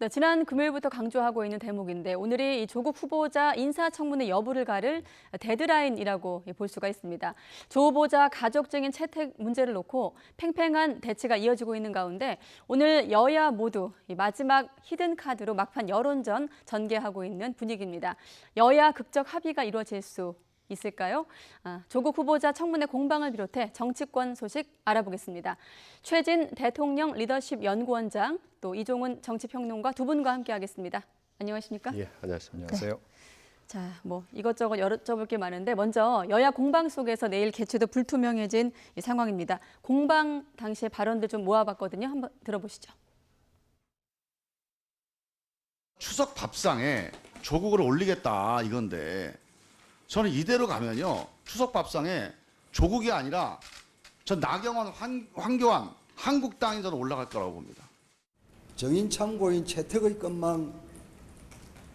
자, 지난 금요일부터 강조하고 있는 대목인데 오늘이 이 조국 후보자 인사청문회 여부를 가를 데드라인이라고 볼 수가 있습니다. 조 후보자 가족 증인 채택 문제를 놓고 팽팽한 대치가 이어지고 있는 가운데 오늘 여야 모두 이 마지막 히든 카드로 막판 여론전 전개하고 있는 분위기입니다. 여야 극적 합의가 이루어질 수 있을까요? 조국 후보자 청문회 공방을 비롯해 정치권 소식 알아보겠습니다. 최진 대통령 리더십 연구원장 또 이종훈 정치평론가 두 분과 함께하겠습니다. 안녕하십니까? 예, 안녕하십니까. 네. 자, 이것저것 여쭤볼 게 많은데 먼저 여야 공방 속에서 내일 개최도 불투명해진 이 상황입니다. 공방 당시의 발언들 좀 모아봤거든요. 한번 들어보시죠. 추석 밥상에 조국을 올리겠다 이건데 저는 이대로 가면요 추석 밥상에 조국이 아니라 전 나경원, 황교안, 한국당이 저는 올라갈 거라고 봅니다. 정인 참고인 채택의 것만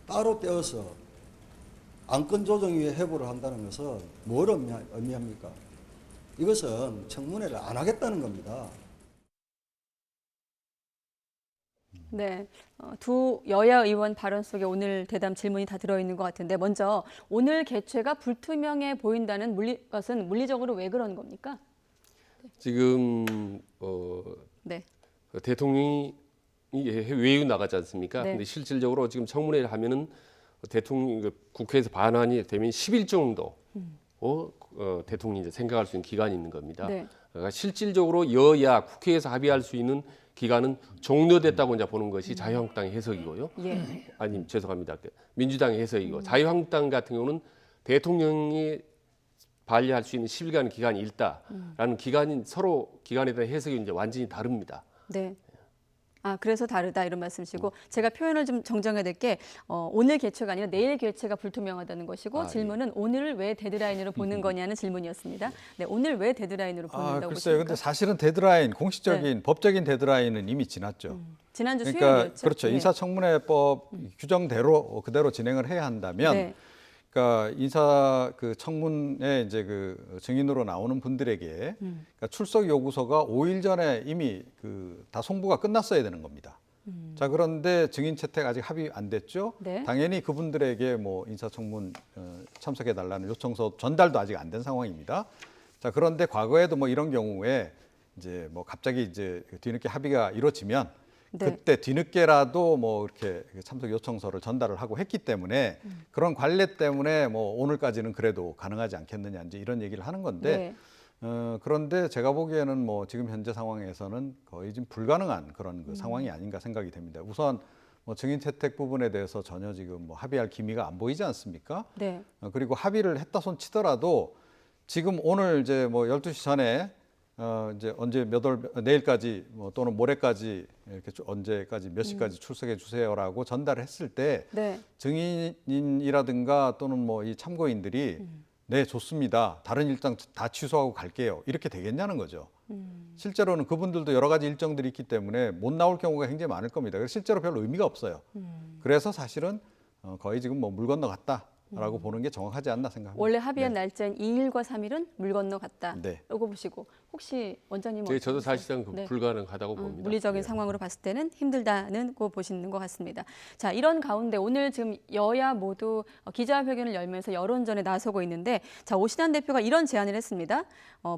따로 떼어서 안건조정위에 회부를 한다는 것은 뭘 의미합니까? 이것은 청문회를 안 하겠다는 겁니다. 네, 두 여야 의원 발언 속에 오늘 대담 질문이 다 들어있는 것 같은데 먼저 오늘 개최가 불투명해 보인다는 것은 물리적으로 왜 그런 겁니까? 지금 네. 대통령이 외유 나가지 않습니까? 네. 근데 실질적으로 지금 청문회를 하면은 대통령 국회에서 반환이 되면 10일 정도 대통령이 이제 생각할 수 있는 기간이 있는 겁니다. 네. 그러니까 실질적으로 여야 국회에서 합의할 수 있는 기간은 종료됐다고 이제 보는 것이 자유한국당의 해석이고요. 예. 아니 죄송합니다. 민주당의 해석이고 자유한국당 같은 경우는 대통령이 반려할 수 있는 10일간 기간이 있다라는 기간이 서로 기간에 대한 해석이 이제 완전히 다릅니다. 네. 그래서 다르다 이런 말씀이시고 제가 표현을 좀 정정해야 될 게 오늘 개최가 아니라 내일 개최가 불투명하다는 것이고 질문은 오늘을 왜 데드라인으로 보는 거냐는 질문이었습니다. 네, 오늘 왜 데드라인으로 보는다고 글쎄요. 보십니까? 근데 사실은 데드라인, 공식적인 법적인 데드라인은 이미 지났죠. 지난주 그러니까 수요일이었죠. 그렇죠. 네. 규정대로 규정대로 그대로 진행을 해야 한다면 네. 그러니까 인사 청문회 이제 증인으로 나오는 분들에게 그러니까 출석 요구서가 5일 전에 이미 다 송부가 끝났어야 되는 겁니다. 자, 그런데 증인 채택 아직 합의 안 됐죠. 네. 당연히 그분들에게 인사청문 참석해 달라는 요청서 전달도 아직 안 된 상황입니다. 자, 그런데 과거에도 이런 경우에 이제 갑자기 이제 뒤늦게 합의가 이루어지면 네. 그때 뒤늦게라도 이렇게 참석 요청서를 전달을 하고 했기 때문에 그런 관례 때문에 오늘까지는 그래도 가능하지 않겠느냐 이제 이런 얘기를 하는 건데 그런데 제가 보기에는 지금 현재 상황에서는 거의 지금 불가능한 그런 상황이 아닌가 생각이 됩니다. 우선 증인 채택 부분에 대해서 전혀 지금 합의할 기미가 안 보이지 않습니까? 네. 그리고 합의를 했다 손 치더라도 지금 오늘 이제 12시 전에 이제 언제 내일까지 또는 모레까지 이렇게 언제까지 몇 시까지 출석해 주세요라고 전달을 했을 때 네. 증인이라든가 또는 이 참고인들이 네, 좋습니다. 다른 일정 다 취소하고 갈게요. 이렇게 되겠냐는 거죠. 실제로는 그분들도 여러 가지 일정들이 있기 때문에 못 나올 경우가 굉장히 많을 겁니다. 그래서 실제로 별로 의미가 없어요. 그래서 사실은 거의 지금 물 건너갔다. 라고 보는 게 정확하지 않나 생각합니다. 원래 합의한 날짜인 2일과 3일은 물 건너갔다. 네. 이거 보시고 혹시 원장님은 네, 저도 사실상 네. 불가능하다고 봅니다. 물리적인 네. 상황으로 봤을 때는 힘들다는 거 보시는 것 같습니다. 자, 이런 가운데 오늘 지금 여야 모두 기자회견을 열면서 여론전에 나서고 있는데 자, 오신환 대표가 이런 제안을 했습니다.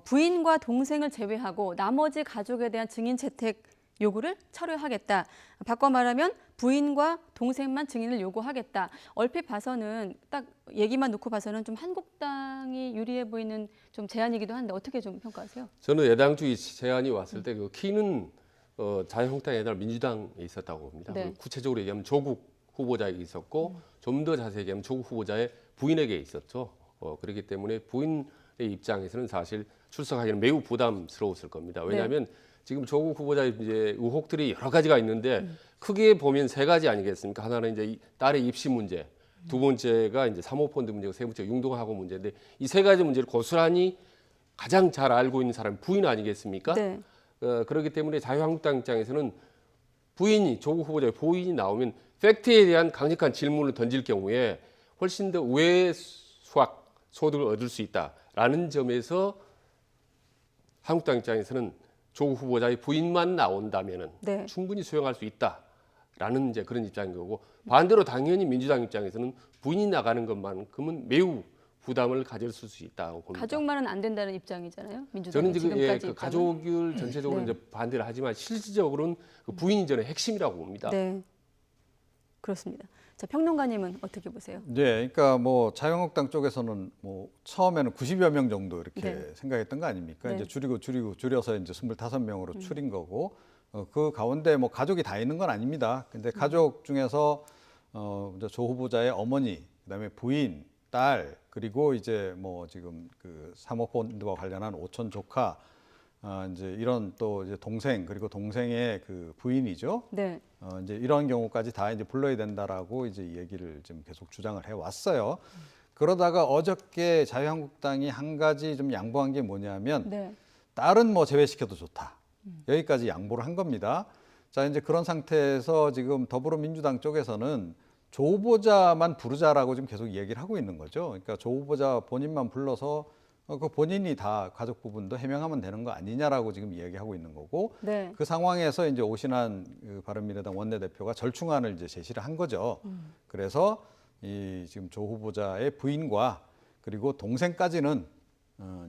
부인과 동생을 제외하고 나머지 가족에 대한 증인 채택 요구를 철회하겠다. 바꿔 말하면 부인과 동생만 증인을 요구하겠다. 얼핏 봐서는 딱 얘기만 놓고 봐서는 좀 한국당이 유리해 보이는 좀 제안이기도 한데 어떻게 좀 평가하세요? 저는 여당주의 제안이 왔을 때 그 키는 자유한국당이 아니라 민주당에 있었다고 봅니다. 네. 구체적으로 얘기하면 조국 후보자에게 있었고 좀 더 자세히 얘기하면 조국 후보자의 부인에게 있었죠. 그렇기 때문에 부인의 입장에서는 사실 출석하기는 매우 부담스러웠을 겁니다. 왜냐하면 지금 조국 후보자의 이제 의혹들이 여러 가지가 있는데 크게 보면 세 가지 아니겠습니까? 하나는 이제 딸의 입시 문제, 두 번째가 이제 사모펀드 문제고 세 번째가 융동학원 문제인데 이 세 가지 문제를 고스란히 가장 잘 알고 있는 사람이 부인 아니겠습니까? 네. 그렇기 때문에 자유한국당 입장에서는 조국 후보자의 부인이 나오면 팩트에 대한 강력한 질문을 던질 경우에 훨씬 더 우회 수학 소득을 얻을 수 있다라는 점에서 한국당 입장에서는 조국 후보자의 부인만 나온다면은 네. 충분히 수용할 수 있다. 라는 이제 그런 입장인 거고, 반대로 당연히 민주당 입장에서는 부인이 나가는 것만큼은 매우 부담을 가질 수 있다고 봅니다. 가족만은 안 된다는 입장이잖아요. 민주당의 저는 지금 지금까지 그 입장은. 가족을 전체적으로 네. 이제 반대를 하지만 실질적으로는 그 부인이 저는 핵심이라고 봅니다. 네, 그렇습니다. 자, 평론가님은 어떻게 보세요? 네, 그러니까 뭐 자유한국당 쪽에서는 뭐 처음에는 90여 명 정도 이렇게 네. 생각했던 거 아닙니까? 네. 이제 줄여서 이제 25명으로 줄인 거고, 그 가운데 뭐 가족이 다 있는 건 아닙니다. 근데 가족 중에서 이제 조 후보자의 어머니, 그다음에 부인, 딸, 그리고 이제 뭐 지금 그 사모펀드와 관련한 오촌 조카, 이제 이런 또 이제 동생, 그리고 동생의 그 부인이죠. 네, 이제 이런 경우까지 다 이제 불러야 된다라고 이제 이 얘기를 지금 계속 주장을 해 왔어요. 그러다가 어저께 자유한국당이 한 가지 좀 양보한 게 뭐냐면, 네, 딸은 뭐 제외시켜도 좋다. 여기까지 양보를 한 겁니다. 자, 이제 그런 상태에서 지금 더불어민주당 쪽에서는 조 후보자만 부르자라고 지금 계속 얘기를 하고 있는 거죠. 그러니까 조 후보자 본인만 불러서 그 본인이 다 가족 부분도 해명하면 되는 거 아니냐라고 지금 이야기하고 있는 거고, 네. 그 상황에서 이제 오신환 그 바른미래당 원내대표가 절충안을 이제 제시를 한 거죠. 그래서 이 지금 조 후보자의 부인과 그리고 동생까지는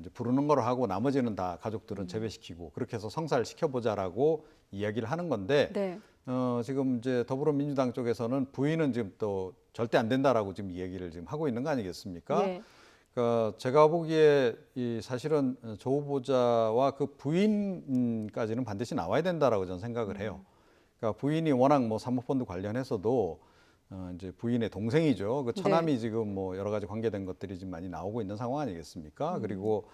이제 부르는 거로 하고 나머지는 다 가족들은 제외시키고 그렇게 해서 성사를 시켜보자라고 이야기를 하는 건데, 네. 지금 이제 더불어민주당 쪽에서는 부인은 지금 또 절대 안 된다라고 지금 이 얘기를 지금 하고 있는 거 아니겠습니까? 예. 그러니까 제가 보기에 이 사실은 조 후보자와 그 부인까지는 반드시 나와야 된다라고 저는 생각을 해요. 그러니까 부인이 워낙 뭐 사모펀드 관련해서도 이제 부인의 동생이죠. 그 처남이 지금 뭐 여러 가지 관계된 것들이 지금 많이 나오고 있는 상황 아니겠습니까? 그리고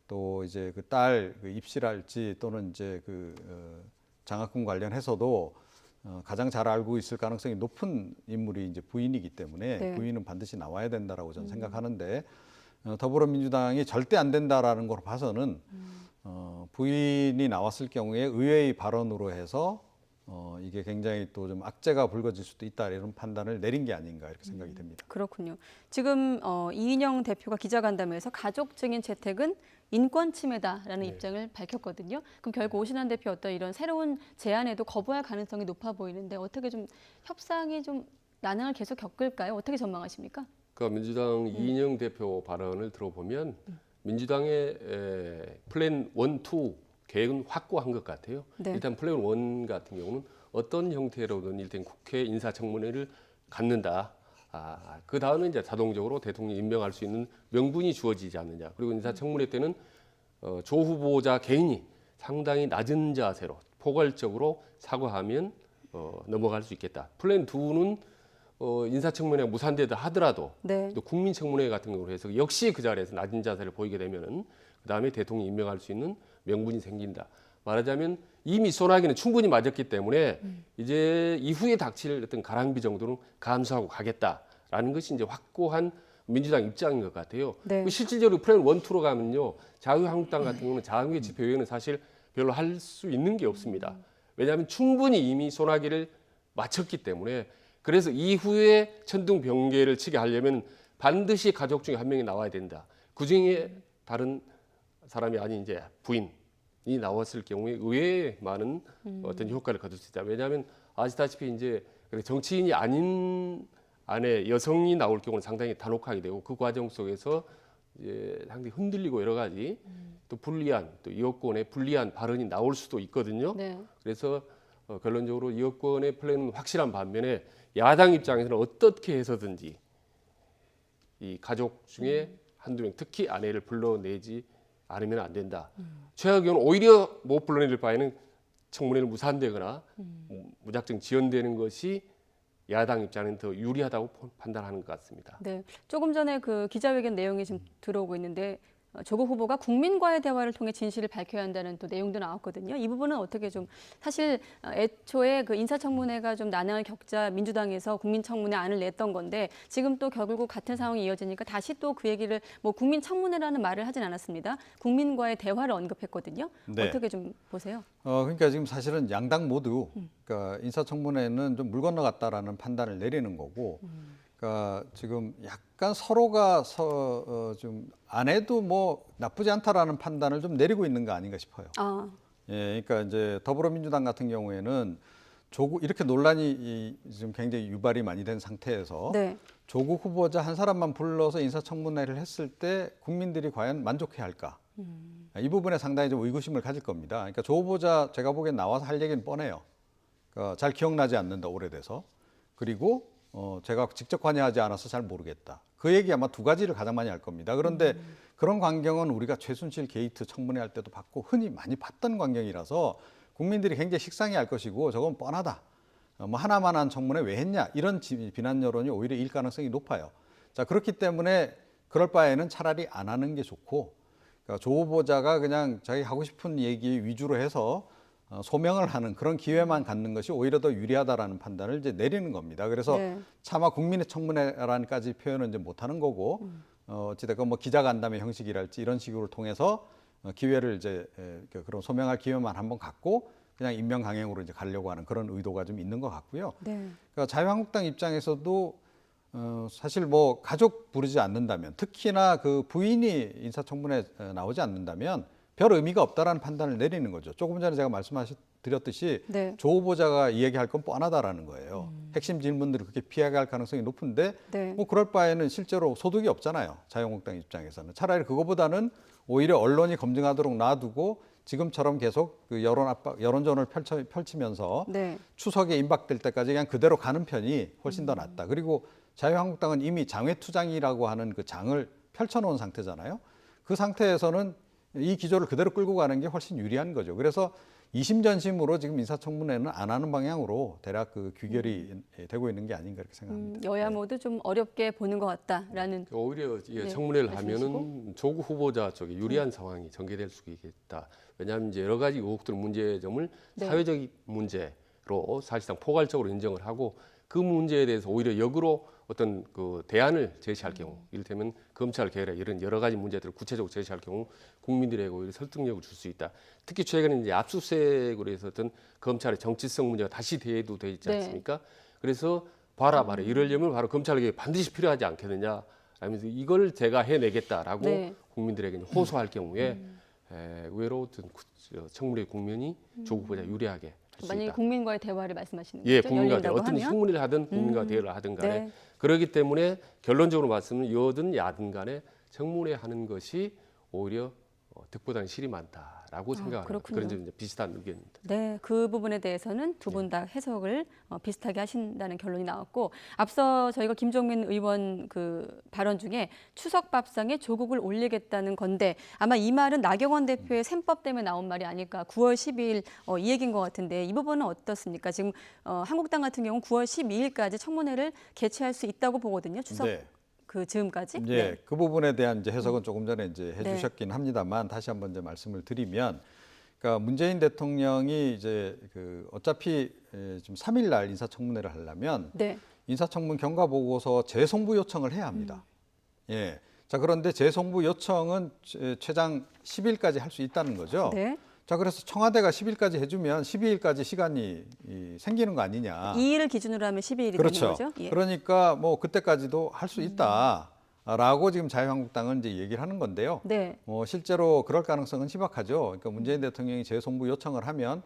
또 이제 그 딸 그 입시랄지 또는 이제 그 장학금 관련해서도 가장 잘 알고 있을 가능성이 높은 인물이 이제 부인이기 때문에 네. 부인은 반드시 나와야 된다라고 저는 생각하는데, 더불어민주당이 절대 안 된다라는 걸 봐서는 부인이 나왔을 경우에 의회의 발언으로 해서 이게 굉장히 또 좀 악재가 불거질 수도 있다 이런 판단을 내린 게 아닌가 이렇게 생각이 됩니다. 그렇군요. 지금 이인영 대표가 기자간담회에서 가족 증인 채택은 인권 침해다라는 입장을 밝혔거든요. 그럼 결국 오신환 대표 어떤 이런 새로운 제안에도 거부할 가능성이 높아 보이는데 어떻게 좀 협상이 좀 난항을 계속 겪을까요? 어떻게 전망하십니까? 그 민주당 이인영 대표 발언을 들어보면 민주당의 플랜 1, 2 계획은 확고한 것 같아요. 네. 일단 플랜 1 같은 경우는 어떤 형태로든 일단 국회 인사청문회를 갖는다. 그 다음에 이제 자동적으로 대통령이 임명할 수 있는 명분이 주어지지 않느냐. 그리고 인사청문회 때는 조 후보자 개인이 상당히 낮은 자세로 포괄적으로 사과하면 넘어갈 수 있겠다. 플랜 2는 인사청문회가 무산되다 하더라도 네. 또 국민청문회 같은 경우로 해서 역시 그 자리에서 낮은 자세를 보이게 되면은 그 다음에 대통령이 임명할 수 있는 명분이 생긴다. 말하자면 이미 소나기는 충분히 맞았기 때문에 이제 이후에 닥칠 어떤 가랑비 정도는 감수하고 가겠다라는 것이 이제 확고한 민주당 입장인 것 같아요. 네. 실질적으로 플랜 1, 2로 가면요. 자유한국당 같은 경우는 장외 집회 외에는 사실 별로 할 수 있는 게 없습니다. 왜냐하면 충분히 이미 소나기를 마쳤기 때문에. 그래서 이후에 천둥번개를 치게 하려면 반드시 가족 중에 한 명이 나와야 된다. 그중에 다른 사람이 아닌 이제 부인이 나왔을 경우에 의외의 많은 어떤 효과를 거둘 수 있다. 왜냐하면 아시다시피 이제 정치인이 아닌 안에 여성이 나올 경우는 상당히 단혹하게 되고 그 과정 속에서 이제 상당히 흔들리고 여러 가지 또 불리한 또 여권의 불리한 발언이 나올 수도 있거든요. 네. 그래서 결론적으로 여권의 플랜은 확실한 반면에 야당 입장에서는 어떻게 해서든지 이 가족 중에 한두 명, 특히 아내를 불러내지 않으면 안 된다. 최악의 경우는 오히려 못 불러낼 바에는 청문회를 무산되거나 무작정 지연되는 것이 야당 입장은 더 유리하다고 판단하는 것 같습니다. 네. 조금 전에 그 기자회견 내용이 지금 들어오고 있는데 조국 후보가 국민과의 대화를 통해 진실을 밝혀야 한다는 또 내용도 나왔거든요. 이 부분은 어떻게 좀 사실 애초에 그 인사청문회가 좀 난항을 겪자 민주당에서 국민청문회 안을 냈던 건데 지금 또 결국 같은 상황이 이어지니까 다시 또 그 얘기를 뭐 국민청문회라는 말을 하진 않았습니다. 국민과의 대화를 언급했거든요. 네. 어떻게 좀 보세요? 그러니까 지금 사실은 양당 모두 그러니까 인사청문회는 좀 물 건너갔다라는 판단을 내리는 거고, 그러니까 지금 약간 서로가 좀 안 해도 뭐 나쁘지 않다라는 판단을 좀 내리고 있는 거 아닌가 싶어요. 아, 예, 그러니까 이제 더불어민주당 같은 경우에는 이렇게 논란이 지금 굉장히 유발이 많이 된 상태에서 네. 조국 후보자 한 사람만 불러서 인사청문회를 했을 때 국민들이 과연 만족해야 할까? 이 부분에 상당히 좀 의구심을 가질 겁니다. 그러니까 조 후보자 제가 보기엔 나와서 할 얘기는 뻔해요. 그러니까 잘 기억나지 않는다, 오래돼서. 그리고 제가 직접 관여하지 않아서 잘 모르겠다. 그 얘기 아마 두 가지를 가장 많이 할 겁니다. 그런데 그런 광경은 우리가 최순실 게이트 청문회 할 때도 봤고 흔히 많이 봤던 광경이라서 국민들이 굉장히 식상해할 것이고 저건 뻔하다. 뭐 하나만한 청문회 왜 했냐 이런 비난 여론이 오히려 일 가능성이 높아요. 자, 그렇기 때문에 그럴 바에는 차라리 안 하는 게 좋고, 그러니까 조 후보자가 그냥 자기 하고 싶은 얘기 위주로 해서 소명을 하는 그런 기회만 갖는 것이 오히려 더 유리하다라는 판단을 이제 내리는 겁니다. 그래서 네. 차마 국민의 청문회란까지 표현은 이제 못하는 거고, 어찌됐건 뭐 기자간담회 형식이랄지 이런 식으로 통해서 기회를 이제 그런 소명할 기회만 한번 갖고 그냥 임명 강행으로 이제 가려고 하는 그런 의도가 좀 있는 것 같고요. 네. 그러니까 자유한국당 입장에서도 사실 뭐 가족 부르지 않는다면, 특히나 그 부인이 인사청문회 나오지 않는다면 별 의미가 없다라는 판단을 내리는 거죠. 조금 전에 제가 말씀드렸듯이 네. 조 후보자가 이야기할 건 뻔하다라는 거예요. 핵심 질문들을 그렇게 피해갈 가능성이 높은데 네. 뭐 그럴 바에는 실제로 소득이 없잖아요. 자유한국당 입장에서는. 차라리 그거보다는 오히려 언론이 검증하도록 놔두고 지금처럼 계속 그 여론전을 펼치면서 네. 추석에 임박될 때까지 그냥 그대로 가는 편이 훨씬 더 낫다. 그리고 자유한국당은 이미 장외투장이라고 하는 그 장을 펼쳐놓은 상태잖아요. 그 상태에서는 이 기조를 그대로 끌고 가는 게 훨씬 유리한 거죠. 그래서 이심전심으로 지금 인사청문회는 안 하는 방향으로 대략 그 규결이 되고 있는 게 아닌가 이렇게 생각합니다. 여야 모두 좀 어렵게 보는 것 같다라는. 오히려 네, 청문회를 말씀이시고. 하면은 조국 후보자 쪽에 유리한 상황이 전개될 수 있겠다. 왜냐하면 이제 여러 가지 의혹들 문제점을 네. 사회적 문제로 사실상 포괄적으로 인정을 하고 그 문제에 대해서 오히려 역으로 어떤 그 대안을 제시할 경우, 이를테면 검찰 개혁 이런 여러 가지 문제들을 구체적으로 제시할 경우 국민들에게 오히려 설득력을 줄 수 있다. 특히 최근에 이제 압수수색으로 해서 어떤 검찰의 정치성 문제가 다시 대두돼 있지 네. 않습니까? 그래서 봐라 이러려면 바로 검찰 개혁이 반드시 필요하지 않겠느냐. 라면서 이걸 제가 해내겠다라고 네. 국민들에게 호소할 경우에 의외로 어떤 청문회 국면이 조국 후보자 유리하게 할 수 만약에 있다. 국민과의 대화를 말씀하시는 예, 거죠? 국민과 열린다고 어떤 하면? 청문회를 하든 국민과 대화를 하든 간에 네. 그렇기 때문에 결론적으로 말씀은 여든 야든 간에 청문회 하는 것이 오히려 득보다는 실이 많다라고 생각합니다. 그렇군요. 그런 점 이제 비슷한 의견입니다. 네, 그 부분에 대해서는 두 분 다 해석을 비슷하게 하신다는 결론이 나왔고, 앞서 저희가 김종민 의원 그 발언 중에 추석 밥상에 조국을 올리겠다는 건데 아마 이 말은 나경원 대표의 셈법 때문에 나온 말이 아닐까. 9월 12일 이 얘기인 것 같은데 이 부분은 어떻습니까? 지금 한국당 같은 경우는 9월 12일까지 청문회를 개최할 수 있다고 보거든요. 추석 네. 그 즈음까지. 예, 그 부분에 대한 이제 해석은 조금 전에 이제 네. 해주셨긴 합니다만 다시 한번 이제 말씀을 드리면, 그러니까 문재인 대통령이 이제 그 어차피 지금 3일 날 인사청문회를 하려면 네. 인사청문 경과 보고서 재송부 요청을 해야 합니다. 예. 자, 그런데 재송부 요청은 최장 10일까지 할 수 있다는 거죠. 네. 자, 그래서 청와대가 10일까지 해주면 12일까지 시간이 생기는 거 아니냐. 2일을 기준으로 하면 12일이 그렇죠. 되는 거죠? 예. 그러니까 뭐 그때까지도 할 수 있다라고 지금 자유한국당은 이제 얘기를 하는 건데요. 네. 실제로 그럴 가능성은 희박하죠. 그러니까 문재인 대통령이 재송부 요청을 하면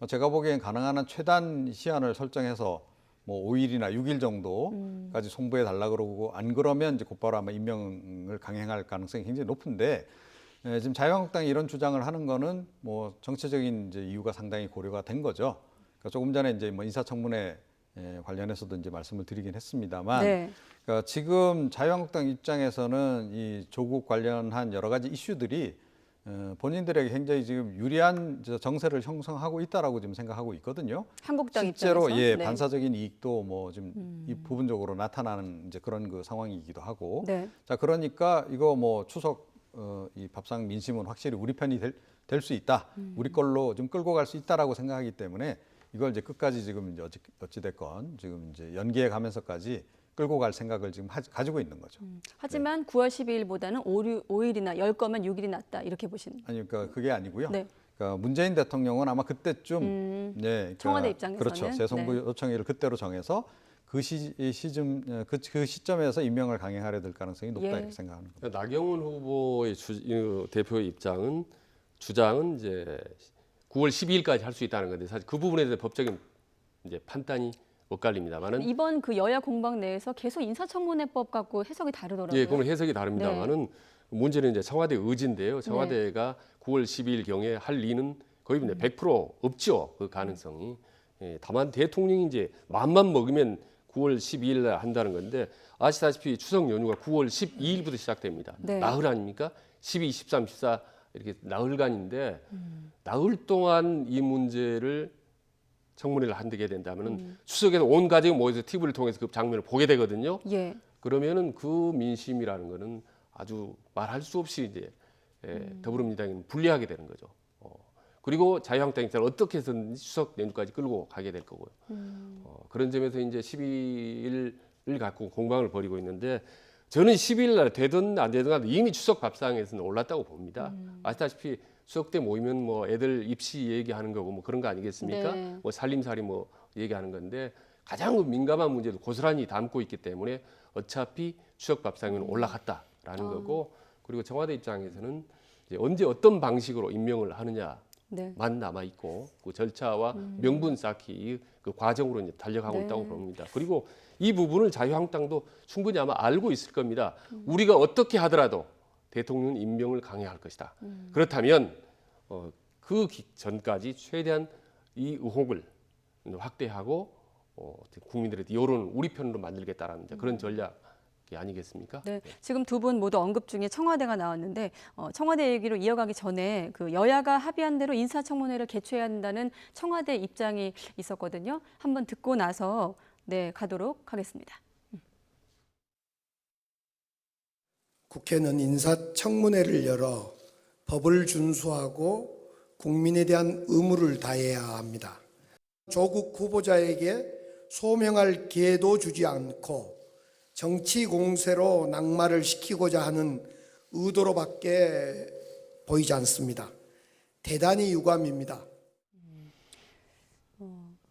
제가 보기엔 가능한 한 최단 시한을 설정해서 뭐 5일이나 6일 정도까지 송부해 달라 그러고, 안 그러면 이제 곧바로 아마 임명을 강행할 가능성이 굉장히 높은데, 지금 자유한국당이 이런 주장을 하는 거는 뭐 정치적인 이제 이유가 상당히 고려가 된 거죠. 그러니까 조금 전에 이제 뭐 인사청문회 관련해서도 이제 말씀을 드리긴 했습니다만, 네. 그러니까 지금 자유한국당 입장에서는 이 조국 관련한 여러 가지 이슈들이 본인들에게 굉장히 지금 유리한 정세를 형성하고 있다라고 지금 생각하고 있거든요. 한국당 실제로 입장에서. 네. 반사적인 이익도 뭐 좀 이 부분적으로 나타나는 이제 그런 그 상황이기도 하고. 네. 자, 그러니까 이거 뭐 추석 이 밥상 민심은 확실히 우리 편이 될 수 있다. 우리 걸로 좀 끌고 갈 수 있다라고 생각하기 때문에 이걸 이제 끝까지 지금 이제 어찌 됐건 지금 이제 연기해 가면서까지 끌고 갈 생각을 지금 가지고 있는 거죠. 하지만 9월 12일보다는 5일이나 열 거면 6일이 낫다 이렇게 보시는. 아니, 그러니까 그게 아니고요. 네. 그러니까 문재인 대통령은 아마 그때쯤 네, 그러니까 청와대 입장에서는. 그렇죠. 재송부 네. 요청일을 그때로 정해서 그 시점에서 임명을 강행하려 될 가능성이 높다 예. 이렇게 생각하는 겁니다. 나경원 후보의 대표의 주장은 이제 9월 12일까지 할 수 있다는 건데 사실 그 부분에 대해 법적인 이제 판단이 엇갈립니다만은 이번 그 여야 공방 내에서 계속 인사청문회법 갖고 해석이 다르더라고요. 예, 그러면 해석이 다릅니다만은 문제는 이제 청와대 의지인데요. 청와대가 9월 12일 경에 할 리는 거의 이제 100% 없죠. 그 가능성이. 예, 다만 대통령이 이제 마음만 먹으면 9월 12일 날 한다는 건데 아시다시피 추석 연휴가 9월 12일부터 시작됩니다. 네. 나흘 아닙니까? 12, 13, 14 이렇게 나흘간인데 나흘 동안 이 문제를 청문회를 한다게 된다면은 추석에도 온 가족이 모여서 TV를 통해서 그 장면을 보게 되거든요. 예. 그러면은 그 민심이라는 거는 아주 말할 수 없이 이제 더불어민주당이 불리하게 되는 거죠. 그리고 자유한국당 입장은 어떻게 해서든 추석 연휴까지 끌고 가게 될 거고요. 그런 점에서 이제 12일을 갖고 공방을 벌이고 있는데 저는 12일 날 되든 안 되든 간에 이미 추석 밥상에서는 올랐다고 봅니다. 아시다시피 추석 때 모이면 뭐 애들 입시 얘기하는 거고 뭐 그런 거 아니겠습니까? 네. 뭐 살림살이 뭐 얘기하는 건데 가장 민감한 문제도 고스란히 담고 있기 때문에 어차피 추석 밥상에는 올라갔다라는 거고 그리고 청와대 입장에서는 이제 언제 어떤 방식으로 임명을 하느냐 네. 만 남아 있고 그 절차와 명분 쌓기 그 과정으로 이제 달려가고 네. 있다고 봅니다. 그리고 이 부분을 자유한국당도 충분히 아마 알고 있을 겁니다. 우리가 어떻게 하더라도 대통령 임명을 강행할 것이다. 그렇다면 그 전까지 최대한 이 의혹을 확대하고 국민들의 여론을 우리 편으로 만들겠다라는 이제 그런 전략이 아니겠습니까? 네, 지금 두 분 모두 언급 중에 청와대가 나왔는데 청와대 얘기로 이어가기 전에 그 여야가 합의한 대로 인사청문회를 개최해야 한다는 청와대 입장이 있었거든요. 한번 듣고 나서 가도록 하겠습니다. 국회는 인사청문회를 열어 법을 준수하고 국민에 대한 의무를 다해야 합니다. 조국 후보자에게 소명할 기회도 주지 않고 정치 공세로 낙마를 시키고자 하는 의도로밖에 보이지 않습니다. 대단히 유감입니다.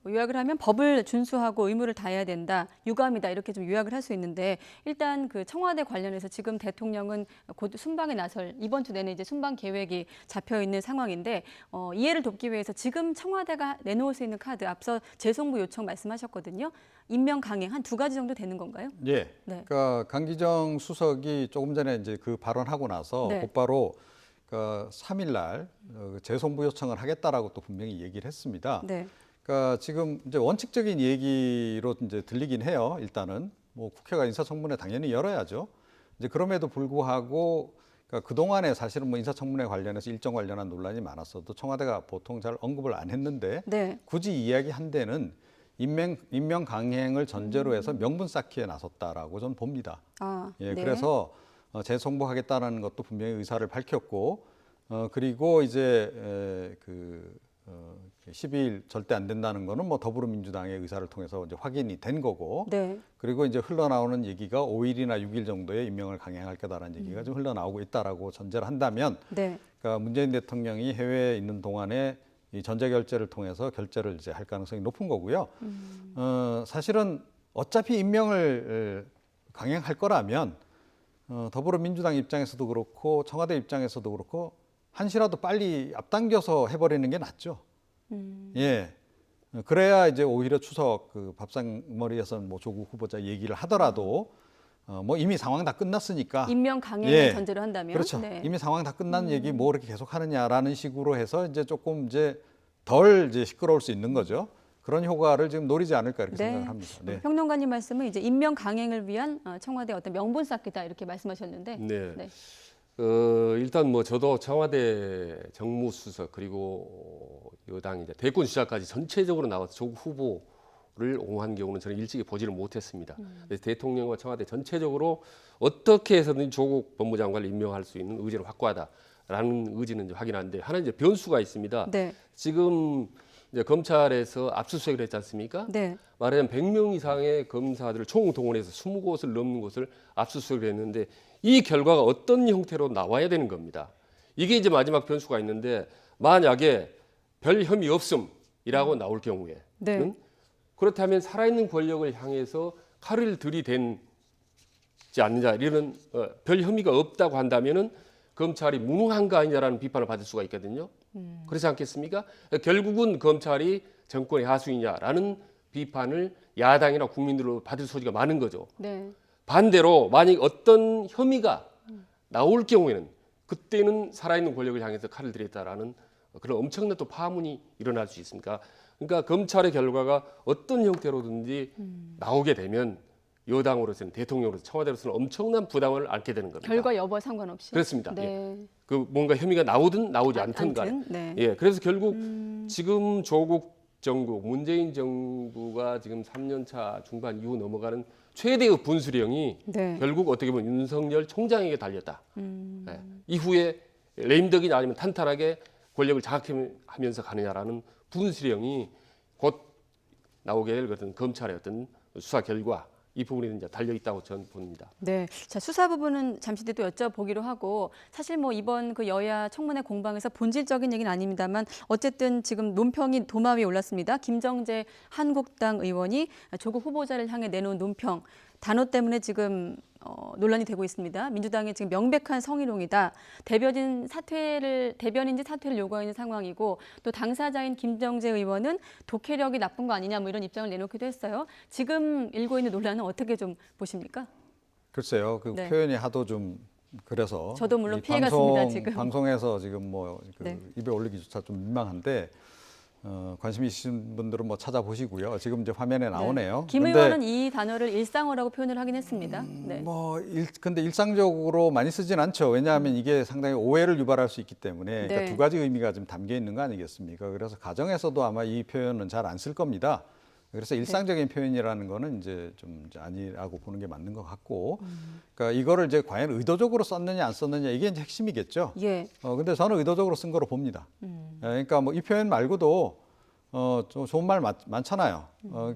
요약을 하면 법을 준수하고 의무를 다해야 된다, 유감이다 이렇게 좀 요약을 할 수 있는데 일단 그 청와대 관련해서 지금 대통령은 곧 순방에 나설 이번 주 내내 이제 순방 계획이 잡혀 있는 상황인데 이해를 돕기 위해서 지금 청와대가 내놓을 수 있는 카드 앞서 재송부 요청 말씀하셨거든요. 임명 강행 한 두 가지 정도 되는 건가요? 예. 네. 그러니까 강기정 수석이 조금 전에 이제 그 발언하고 나서 네. 곧바로 그 3일 날 재송부 요청을 하겠다라고 또 분명히 얘기를 했습니다. 네. 그러니까 지금 이제 원칙적인 얘기로 이제 들리긴 해요. 일단은 뭐 국회가 인사청문회 당연히 열어야죠. 이제 그럼에도 불구하고 그러니까 그 동안에 사실은 뭐 인사청문회 관련해서 일정 관련한 논란이 많았어도 청와대가 보통 잘 언급을 안 했는데 네. 굳이 이야기한 데는 임명 강행을 전제로 해서 명분 쌓기에 나섰다라고 저는 봅니다. 예, 네. 그래서 재송부하겠다라는 것도 분명히 의사를 밝혔고 그리고 이제 12일 절대 안 된다는 거는 뭐 더불어민주당의 의사를 통해서 이제 확인이 된 거고 네. 그리고 이제 흘러나오는 얘기가 5일이나 6일 정도의 임명을 강행할 거다라는 얘기가 좀 흘러나오고 있다라고 전제를 한다면 네. 그러니까 문재인 대통령이 해외에 있는 동안에 이 전자결제를 통해서 결제를 이제 할 가능성이 높은 거고요. 사실은 어차피 임명을 강행할 거라면 더불어민주당 입장에서도 그렇고 청와대 입장에서도 그렇고 한시라도 빨리 앞당겨서 해버리는 게 낫죠. 예. 그래야 이제 오히려 추석 그 밥상머리에서 뭐 조국 후보자 얘기를 하더라도 뭐 이미 상황 다 끝났으니까 임명 강행을 예. 전제로 한다면 그렇죠. 네. 이미 상황 다 끝난 얘기 뭐 그렇게 계속 하느냐라는 식으로 해서 이제 조금 이제 덜 이제 시끄러울 수 있는 거죠. 그런 효과를 지금 노리지 않을까 이렇게 네. 생각을 합니다. 네. 평론가님 말씀은 이제 임명 강행을 위한 청와대 어떤 명분 쌓기다 이렇게 말씀하셨는데 네. 네. 일단 뭐 저도 청와대 정무수석 그리고 여당 이제 대권 주자까지 전체적으로 나와서 조국 후보를 옹호한 경우는 저는 일찍이 보지를 못했습니다. 그래서 대통령과 청와대 전체적으로 어떻게 해서든 조국 법무장관을 임명할 수 있는 의지를 확고하다라는 의지는 이제 확인하는데 하나 이제 변수가 있습니다. 네. 지금 이제 검찰에서 압수수색을 했지 않습니까? 네. 말하자면 100명 이상의 검사들을 총동원해서 20곳을 넘는 곳을 압수수색을 했는데 이 결과가 어떤 형태로 나와야 되는 겁니다. 이게 이제 마지막 변수가 있는데 만약에 별 혐의 없음이라고 나올 경우에 네. 그렇다면 살아있는 권력을 향해서 칼을 들이댄지 않느냐 이런 별 혐의가 없다고 한다면은 검찰이 무능한 거 아니냐라는 비판을 받을 수가 있거든요. 그렇지 않겠습니까? 결국은 검찰이 정권의 하수이냐라는 비판을 야당이나 국민들로 받을 소지가 많은 거죠. 네. 반대로 만약 어떤 혐의가 나올 경우에는 그때는 살아있는 권력을 향해서 칼을 들였다라는 그런 엄청난 또 파문이 일어날 수 있습니다. 그러니까 검찰의 결과가 어떤 형태로든지 나오게 되면 여당으로서는 대통령으로서 청와대로서는 엄청난 부담을 안게 되는 겁니다. 결과 여부와 상관없이. 그렇습니다. 네. 예. 그 뭔가 혐의가 나오든 나오지 않든 간에. 네. 예. 그래서 결국 지금 조국 정부, 문재인 정부가 지금 3년 차 중반 이후 넘어가는 최대의 분수령이 네. 결국 어떻게 보면 윤석열 총장에게 달렸다. 예. 이후에 레임덕이냐 아니면 탄탄하게 권력을 장악하면서 가느냐라는 분수령이 곧 나오게 될 어떤 검찰의 어떤 수사 결과 이 부분에 이제 달려 있다고 저는 봅니다. 네, 자 수사 부분은 잠시 뒤에 또 여쭤보기로 하고 사실 뭐 이번 그 여야 청문회 공방에서 본질적인 얘기는 아닙니다만 어쨌든 지금 논평이 도마 위에 올랐습니다. 김정재 한국당 의원이 조국 후보자를 향해 내놓은 논평 단어 때문에 지금 논란이 되고 있습니다. 민주당의 지금 명백한 성희롱이다. 대변인지 사퇴를 요구하는 상황이고 또 당사자인 김정재 의원은 독해력이 나쁜 거 아니냐 뭐 이런 입장을 내놓기도 했어요. 지금 일고 있는 논란은 어떻게 좀 보십니까? 글쎄요, 그 네. 표현이 하도 좀 그래서 저도 물론 이 피해갔습니다, 지금. 방송에서 지금 뭐 그 네. 입에 올리기조차 좀 민망한데 관심 있으신 분들은 뭐 찾아보시고요. 지금 이제 화면에 나오네요. 김 근데 의원은 이 단어를 일상어라고 표현을 하긴 했습니다. 네. 근데 일상적으로 많이 쓰진 않죠. 왜냐하면 이게 상당히 오해를 유발할 수 있기 때문에 네. 그러니까 두 가지 의미가 좀 담겨 있는 거 아니겠습니까? 그래서 가정에서도 아마 이 표현은 잘 안 쓸 겁니다. 그래서 일상적인 표현이라는 거는 이제 좀 이제 아니라고 보는 게 맞는 것 같고, 그러니까 이거를 이제 과연 의도적으로 썼느냐 안 썼느냐 이게 이제 핵심이겠죠. 예. 근데 저는 의도적으로 쓴 거로 봅니다. 그러니까 뭐 이 표현 말고도 좀 좋은 말 많잖아요.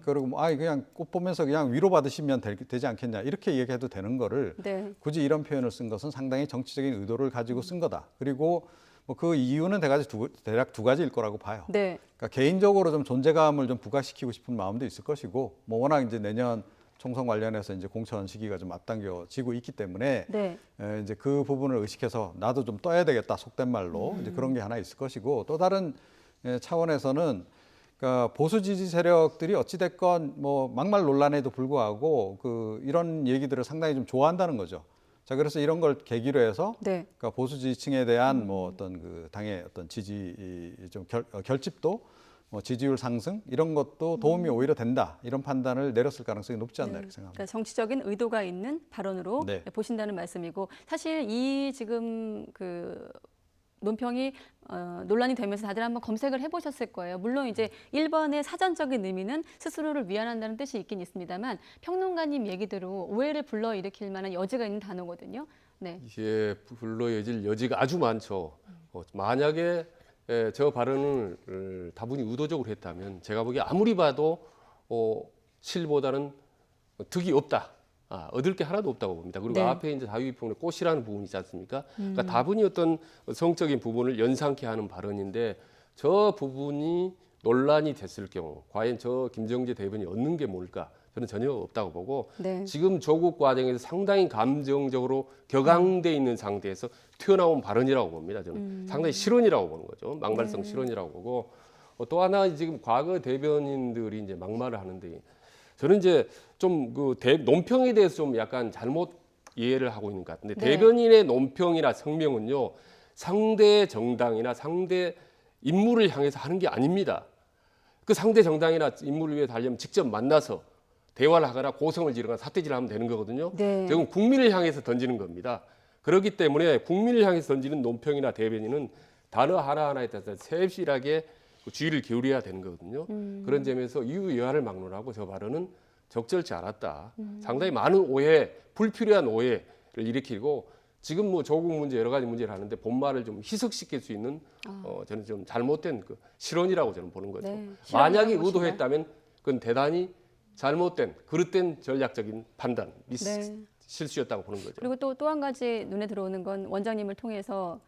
그리고 뭐 그냥 꽃 보면서 그냥 위로 받으시면 되지 않겠냐 이렇게 얘기해도 되는 거를 네. 굳이 이런 표현을 쓴 것은 상당히 정치적인 의도를 가지고 쓴 거다. 그리고 뭐 그 이유는 대략 두 가지일 거라고 봐요. 네. 그러니까 개인적으로 좀 존재감을 좀 부각시키고 싶은 마음도 있을 것이고, 뭐 워낙 이제 내년 총선 관련해서 이제 공천 시기가 좀 앞당겨지고 있기 때문에 네. 이제 그 부분을 의식해서 나도 좀 떠야 되겠다 속된 말로 이제 그런 게 하나 있을 것이고, 또 다른 차원에서는 그러니까 보수 지지 세력들이 어찌 됐건 뭐 막말 논란에도 불구하고 그 이런 얘기들을 상당히 좀 좋아한다는 거죠. 자, 그래서 이런 걸 계기로 해서 네. 그러니까 보수 지지층에 대한 뭐 어떤 그 당의 어떤 지지 좀 결집도 뭐 지지율 상승 이런 것도 도움이 오히려 된다 이런 판단을 내렸을 가능성이 높지 않나 이렇게 생각합니다. 그러니까 정치적인 의도가 있는 발언으로 네. 보신다는 말씀이고 사실 이 지금 그 논평이 논란이 되면서 다들 한번 검색을 해보셨을 거예요. 물론 이제 1번의 사전적인 의미는 스스로를 위안한다는 뜻이 있긴 있습니다만 평론가님 얘기대로 오해를 불러일으킬 만한 여지가 있는 단어거든요. 네. 이게 불러여질 여지가 아주 많죠. 만약에 저 발언을 다분히 의도적으로 했다면 제가 보기에 아무리 봐도 실보다는 득이 없다. 얻을 게 하나도 없다고 봅니다. 그리고 네. 앞에 이제 다윗비평의 꽃이라는 부분이 있지 않습니까? 그러니까 다분히 어떤 성적인 부분을 연상케 하는 발언인데 저 부분이 논란이 됐을 경우 과연 저 김정재 대변인이 얻는 게 뭘까? 저는 전혀 없다고 보고 네. 지금 조국 과정에서 상당히 감정적으로 격앙돼 있는 상태에서 튀어나온 발언이라고 봅니다. 저는 상당히 실언이라고 보는 거죠. 막말성 실언이라고 보고 또 하나 지금 과거 대변인들이 이제 막말을 하는데 저는 이제 좀 그 논평에 대해서 좀 약간 잘못 이해를 하고 있는 것 같은데 네. 대변인의 논평이나 성명은요 상대 정당이나 상대 인물을 향해서 하는 게 아닙니다. 그 상대 정당이나 인물을 위해 하려면 직접 만나서 대화를 하거나 고성을 지르거나 사태질을 하면 되는 거거든요. 네. 지금 국민을 향해서 던지는 겁니다. 그렇기 때문에 국민을 향해서 던지는 논평이나 대변인은 단어 하나하나에 따라서 세밀하게 주의를 기울여야 되는 거거든요. 그런 점에서 이유 여하를 막론하고 저 발언은 적절치 않았다. 상당히 많은 오해, 불필요한 오해를 일으키고 지금 뭐 조국 문제 여러 가지 문제를 하는데 본말을 좀 희석시킬 수 있는 저는 좀 잘못된 그 실언이라고 저는 보는 거죠. 네, 만약에 실언이라고 의도했다면 그건 대단히 잘못된 그릇된 전략적인 판단, 네. 실수였다고 보는 거죠. 그리고 또 한 가지 눈에 들어오는 건 원장님을 통해서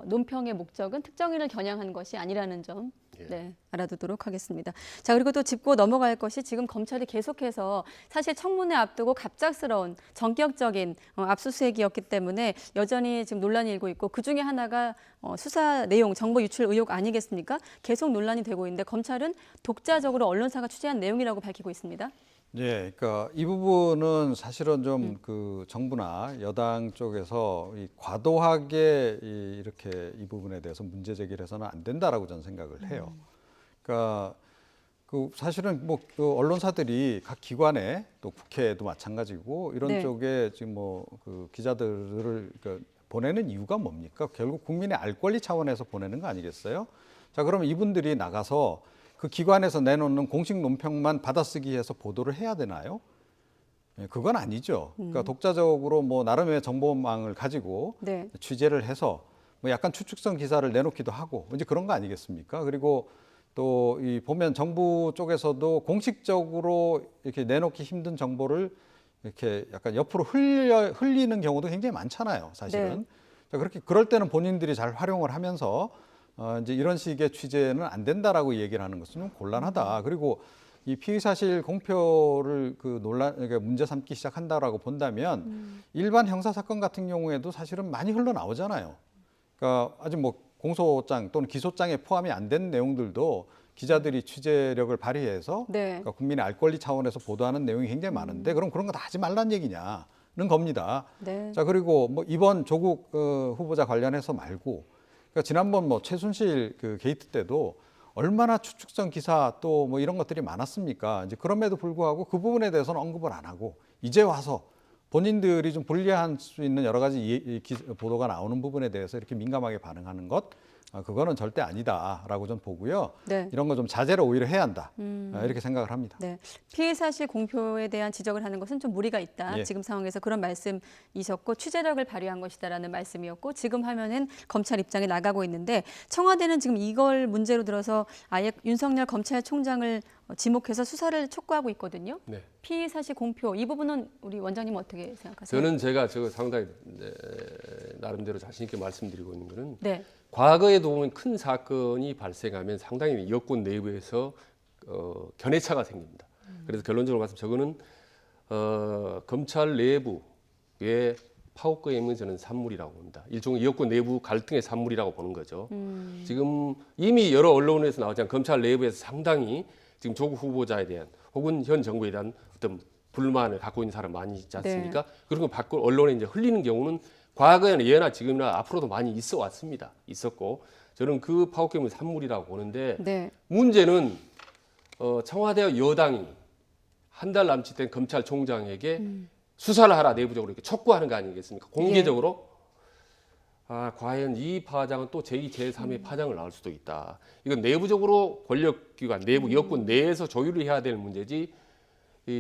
논평의 목적은 특정인을 겨냥한 것이 아니라는 점 네, 알아두도록 하겠습니다. 자, 그리고 또 짚고 넘어갈 것이 지금 검찰이 계속해서 사실 청문회 앞두고 갑작스러운 전격적인 압수수색이었기 때문에 여전히 지금 논란이 일고 있고 그중에 하나가 수사 내용, 정보 유출 의혹 아니겠습니까? 계속 논란이 되고 있는데 검찰은 독자적으로 언론사가 취재한 내용이라고 밝히고 있습니다. 예, 그러니까 이 부분은 사실은 좀 그 정부나 여당 쪽에서 과도하게 이렇게 이 부분에 대해서 문제 제기를 해서는 안 된다라고 저는 생각을 해요. 그러니까 그 사실은 뭐 그 언론사들이 각 기관에 또 국회도 마찬가지고 이런 네. 쪽에 지금 뭐 그 기자들을 보내는 이유가 뭡니까? 결국 국민의 알 권리 차원에서 보내는 거 아니겠어요? 자, 그러면 이분들이 나가서 그 기관에서 내놓는 공식 논평만 받아쓰기 해서 보도를 해야 되나요? 예, 그건 아니죠. 그러니까 독자적으로 뭐 나름의 정보망을 가지고 네. 취재를 해서 뭐 약간 추측성 기사를 내놓기도 하고 이제 그런 거 아니겠습니까? 그리고 또 이 보면 정부 쪽에서도 공식적으로 이렇게 내놓기 힘든 정보를 이렇게 약간 옆으로 흘리는 경우도 굉장히 많잖아요, 사실은. 네. 자, 그렇게 그럴 때는 본인들이 잘 활용을 하면서 이제 이런 식의 취재는 안 된다라고 얘기를 하는 것은 좀 곤란하다. 그리고 이 피의 사실 공표를 그 그러니까 문제 삼기 시작한다라고 본다면 일반 형사 사건 같은 경우에도 사실은 많이 흘러나오잖아요. 그러니까 아직 뭐 공소장 또는 기소장에 포함이 안 된 내용들도 기자들이 취재력을 발휘해서 네. 그러니까 국민의 알 권리 차원에서 보도하는 내용이 굉장히 많은데 그럼 그런 거 다 하지 말란 얘기냐는 겁니다. 네. 자, 그리고 뭐 이번 조국 후보자 관련해서 말고 그러니까 지난번 뭐 최순실 그 게이트 때도 얼마나 추측성 기사 또 뭐 이런 것들이 많았습니까? 이제 그럼에도 불구하고 그 부분에 대해서는 언급을 안 하고 이제 와서 본인들이 좀 불리할 수 있는 여러 가지 보도가 나오는 부분에 대해서 이렇게 민감하게 반응하는 것 그거는 절대 아니다라고 전 보고요. 네. 이런 거 좀 자제를 오히려 해야 한다 이렇게 생각을 합니다. 네, 피해 사실 공표에 대한 지적을 하는 것은 좀 무리가 있다. 예. 지금 상황에서 그런 말씀이셨고 취재력을 발휘한 것이다라는 말씀이었고 지금 화면은 검찰 입장에 나가고 있는데 청와대는 지금 이걸 문제로 들어서 아예 윤석열 검찰총장을 지목해서 수사를 촉구하고 있거든요. 네. 피해 사실 공표 이 부분은 우리 원장님 어떻게 생각하세요? 저는 제가 상당히 나름대로 자신 있게 말씀드리고 있는 거는 네, 과거에도 보면 큰 사건이 발생하면 상당히 여권 내부에서 견해차가 생깁니다. 그래서 결론적으로 말씀 저거는 검찰 내부의 파워게임은 저는 산물이라고 봅니다. 일종의 여권 내부 갈등의 산물이라고 보는 거죠. 지금 이미 여러 언론에서 나오지만 검찰 내부에서 상당히 지금 조국 후보자에 대한 혹은 현 정부에 대한 어떤 불만을 갖고 있는 사람 많이 있지 않습니까? 네. 그런 거 밖으로 언론에 이제 흘리는 경우는 과거에는 예나 지금이나 앞으로도 많이 있어 왔습니다. 있었고 저는 그 파워게임은 산물이라고 보는데 네, 문제는 청와대와 여당이 한 달 남짓 된 검찰총장에게 수사를 하라 내부적으로 이렇게 촉구하는 거 아니겠습니까? 공개적으로 과연 이 파장은 또 제2, 제3의 파장을 낳을 수도 있다. 이건 내부적으로 권력기관 내부 여권 내에서 조율을 해야 될 문제지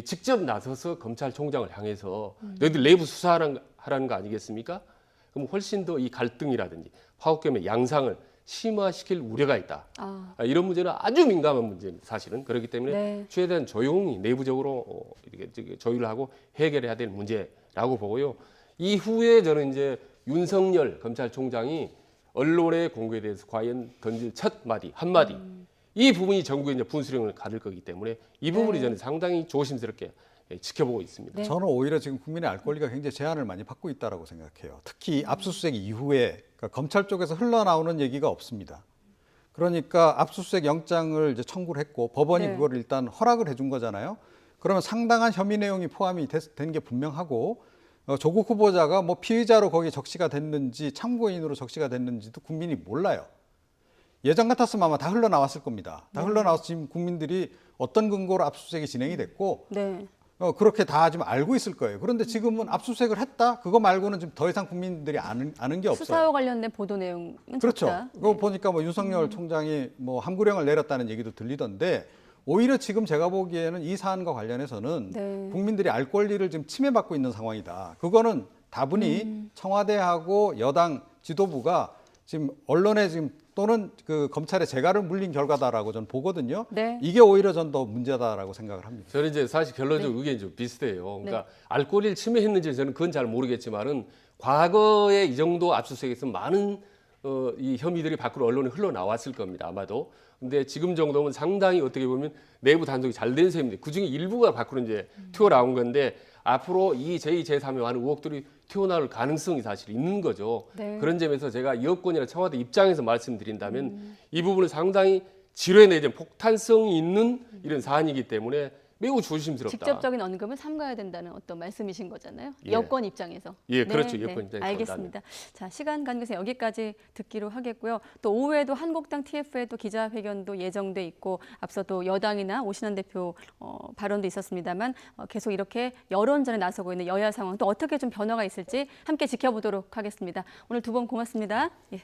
직접 나서서 검찰총장을 향해서 너희들 내부 수사하라는 거 아니겠습니까? 그럼 훨씬 더 이 갈등이라든지 파워게임의 양상을 심화시킬 우려가 있다. 이런 문제는 아주 민감한 문제입니다. 사실은 그렇기 때문에 네. 최대한 조용히 내부적으로 이렇게 조율을 하고 해결해야 될 문제라고 보고요. 이후에 저는 이제 윤석열 검찰총장이 언론의 공개에 대해서 과연 던질 첫 마디 한마디 이 부분이 전국의 이제 분수령을 가를 거기 때문에 이 부분이 저는 상당히 조심스럽게 지켜보고 있습니다. 네. 저는 오히려 지금 국민의 알 권리가 굉장히 제한을 많이 받고 있다라고 생각해요. 특히 압수수색 이후에 그러니까 검찰 쪽에서 흘러나오는 얘기가 없습니다. 그러니까 압수수색 영장을 이제 청구를 했고 법원이 네. 그걸 일단 허락을 해준 거잖아요. 그러면 상당한 혐의 내용이 포함이 된 게 분명하고 조국 후보자가 뭐 피의자로 거기 적시가 됐는지 참고인으로 적시가 됐는지도 국민이 몰라요. 예전 같았으면 아마 다 흘러나왔을 겁니다. 다 흘러나와서 지금 국민들이 어떤 근거로 압수수색이 진행이 됐고 네. 그렇게 다 지금 알고 있을 거예요. 그런데 지금은 압수수색을 했다? 그거 말고는 지금 더 이상 국민들이 아는 게 없어요. 수사와 관련된 보도 내용은 그렇죠. 적다. 그거 보니까 뭐 윤석열 총장이 뭐 함구령을 내렸다는 얘기도 들리던데 오히려 지금 제가 보기에는 이 사안과 관련해서는 네. 국민들이 알 권리를 지금 침해받고 있는 상황이다. 그거는 다분히 청와대하고 여당 지도부가 지금 언론에 지금 또는 그 검찰의 재갈을 물린 결과다라고 저는 보거든요. 네. 이게 오히려 전 더 문제다라고 생각을 합니다. 저는 이제 사실 결론적으로 의견이 좀 비슷해요. 그러니까 알 권리를 침해했는지 저는 그건 잘 모르겠지만은 과거에 이 정도 압수수색에서 많은 이 혐의들이 밖으로 언론에 흘러나왔을 겁니다. 아마도. 근데 지금 정도면 상당히 어떻게 보면 내부 단속이 잘 된 셈인데 그중에 일부가 밖으로 이제 튀어나온 건데 앞으로 이 제2, 제3의 많은 의혹들이 튀어나올 가능성이 사실 있는 거죠. 네. 그런 점에서 제가 여권이나 청와대 입장에서 말씀드린다면 이 부분은 상당히 질회 내지 폭탄성이 있는 이런 사안이기 때문에 매우 조심스럽다. 직접적인 언급은 삼가야 된다는 어떤 말씀이신 거잖아요. 예. 여권 입장에서. 예, 그렇죠. 여권 입장에서 알겠습니다. 자, 시간 관계상 여기까지 듣기로 하겠고요. 또 오후에도 한국당 TF에도 기자회견도 예정돼 있고 앞서 또 여당이나 오신환 대표 발언도 있었습니다만 계속 이렇게 여론전에 나서고 있는 여야 상황 또 어떻게 좀 변화가 있을지 함께 지켜보도록 하겠습니다. 오늘 두 분 고맙습니다. 예.